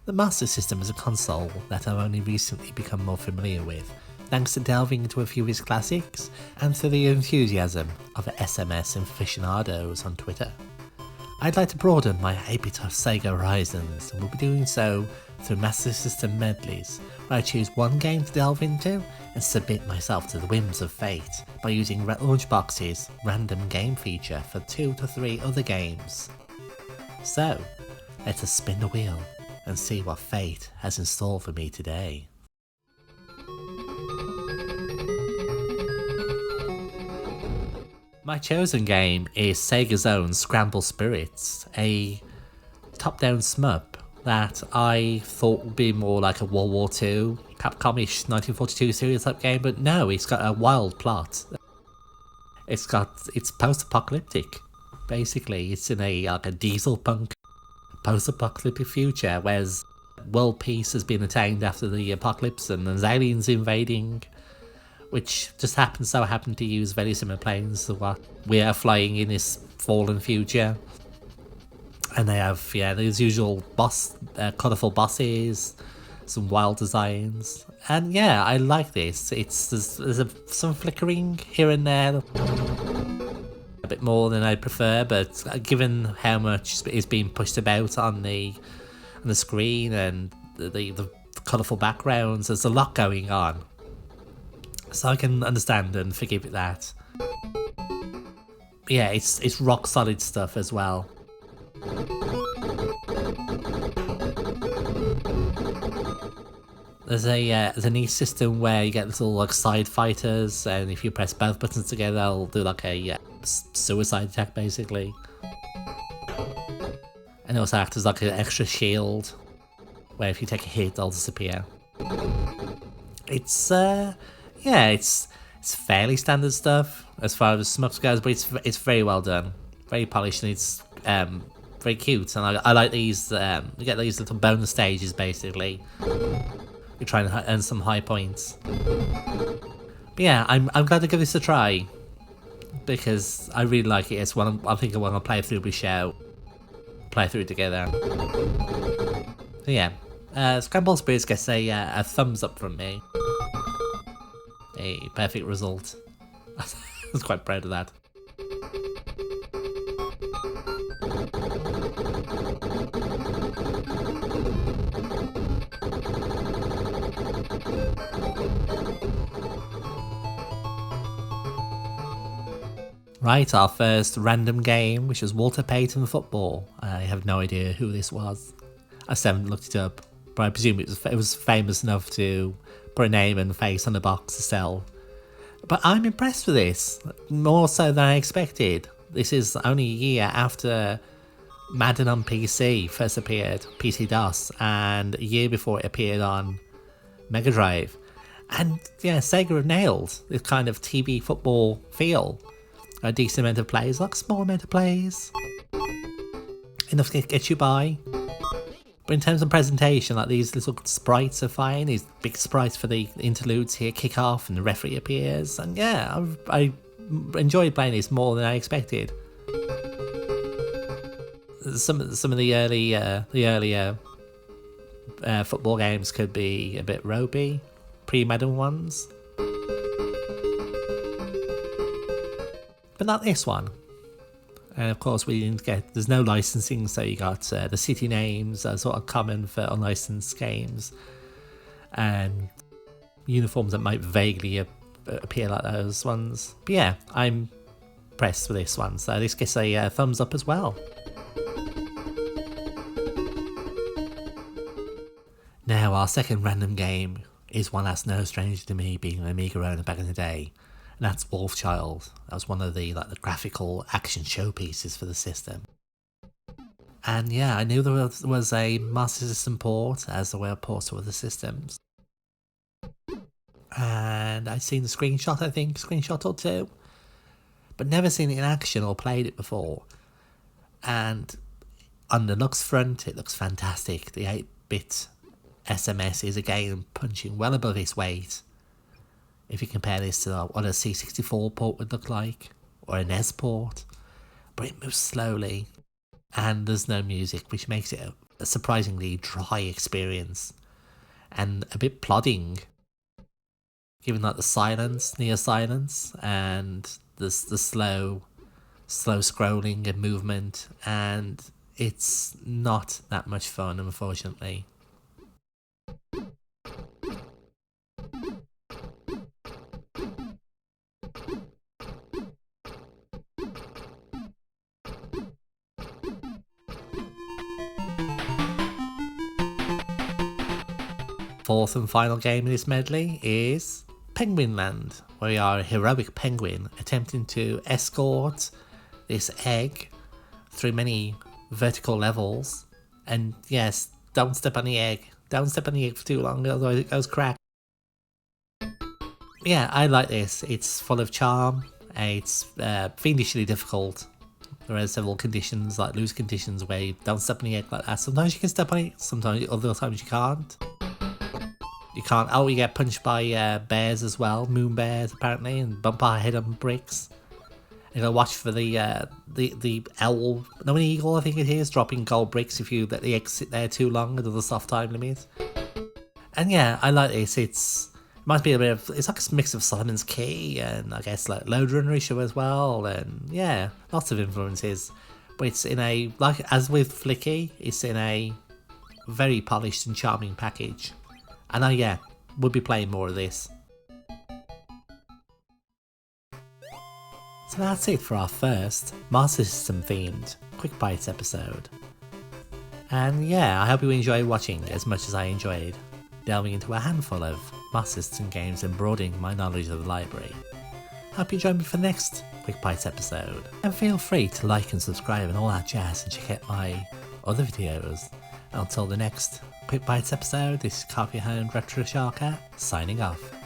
The Master System is a console that I've only recently become more familiar with, thanks to delving into a few of its classics and through the enthusiasm of SMS aficionados on Twitter. I'd like to broaden my 8-bit of Sega horizons, and will be doing so through Master System medleys, where I choose one game to delve into and submit myself to the whims of fate by using Launchbox's random game feature for 2 to 3 other games. So, let us spin the wheel and see what fate has in store for me today. My chosen game is Sega's own Scramble Spirits, a top-down shmup that I thought would be more like a World War II, Capcom-ish 1942 series type game, but no, it's got a wild plot. It's post-apocalyptic, basically. It's in a diesel punk post-apocalyptic future, whereas world peace has been attained after the apocalypse and there's aliens invading, which just happen to use very similar planes to what we are flying in this fallen future. And they have, these usual colourful bosses, some wild designs. And yeah, I like this. There's some flickering here and there. A bit more than I prefer, but given how much is being pushed about on the screen and the colourful backgrounds, there's a lot going on. So I can understand and forgive that. Yeah, it's rock solid stuff as well. There's a neat system where you get little side fighters, and if you press both buttons together, they'll do a suicide attack basically. And it also acts as an extra shield, where if you take a hit, they'll disappear. It's fairly standard stuff as far as shmups goes, but it's very well done, very polished, and it's very cute. And I like these. You get these little bonus stages basically. You're trying to earn some high points. But yeah, I'm glad to give this a try because I really like it. It's one I think I want to play through with Show, play through together. So yeah, Scramble Spirits gets a thumbs up from me. A perfect result. I was quite proud of that. Right, our first random game, which was Walter Payton Football. I have no idea who this was. I still haven't looked it up, but I presume it was famous enough to put a name and face on the box to sell. But I'm impressed with this, more so than I expected. This is only a year after Madden on PC first appeared, PC-DOS, and a year before it appeared on Mega Drive. And yeah, Sega have nailed this kind of TV football feel. A decent amount of plays, a small amount of plays, enough to get you by. But in terms of presentation, these little sprites are fine. These big sprites for the interludes here kick off and the referee appears. And yeah, I enjoyed playing this more than I expected. Some of the earlier football games could be a bit ropey, pre-Madden ones. But not this one. And of course there's no licensing, so you got the city names are sort of common for unlicensed games. And uniforms that might vaguely appear like those ones. But yeah, I'm impressed with this one, so this gets a thumbs up as well. Now our second random game is one that's no stranger to me, being an Amiga owner back in the day. And that's Wolfchild. That was one of the graphical action showpieces for the system. And yeah, I knew there was a Master System port, as there were ports to other systems. And I'd seen the screenshot or two, but never seen it in action or played it before. And on the looks front, it looks fantastic. The 8-bit SMS is again punching well above its weight. If you compare this to what a C64 port would look like, or an NES port. but it moves slowly. And there's no music, which makes it a surprisingly dry experience. And a bit plodding, given like the silence, near silence, and the slow scrolling and movement, and it's not that much fun, unfortunately. Fourth and final game in this medley is Penguin Land, where we are a heroic penguin attempting to escort this egg through many vertical levels. And yes, don't step on the egg. Don't step on the egg for too long, otherwise it goes crack. Yeah, I like this. It's full of charm. It's fiendishly difficult. There are several conditions, like loose conditions, where you don't step on the egg like that. Sometimes you can step on it, sometimes other times you can't. You can't. Oh, you get punched by bears as well, moon bears apparently, and bump our head on bricks. You gotta watch for the owl, no, an eagle I think it is, dropping gold bricks if you let the egg sit there too long under the soft time limit. And yeah, I like this. It might be a bit of, it's like a mix of Simon's Key and I guess like Lode Runner issue as well, and yeah, lots of influences. But it's in a, like as with Flicky, it's in a very polished and charming package. And yeah, we'll be playing more of this. So that's it for our first Master System themed QuickBytes episode. And yeah, I hope you enjoyed watching as much as I enjoyed delving into a handful of Master System games and broadening my knowledge of the library. Hope you join me for the next QuickBytes episode. And feel free to like and subscribe and all that jazz and check out my other videos. Until the next QuickBytes episode, this is Copy Hand Retro Sharka signing off.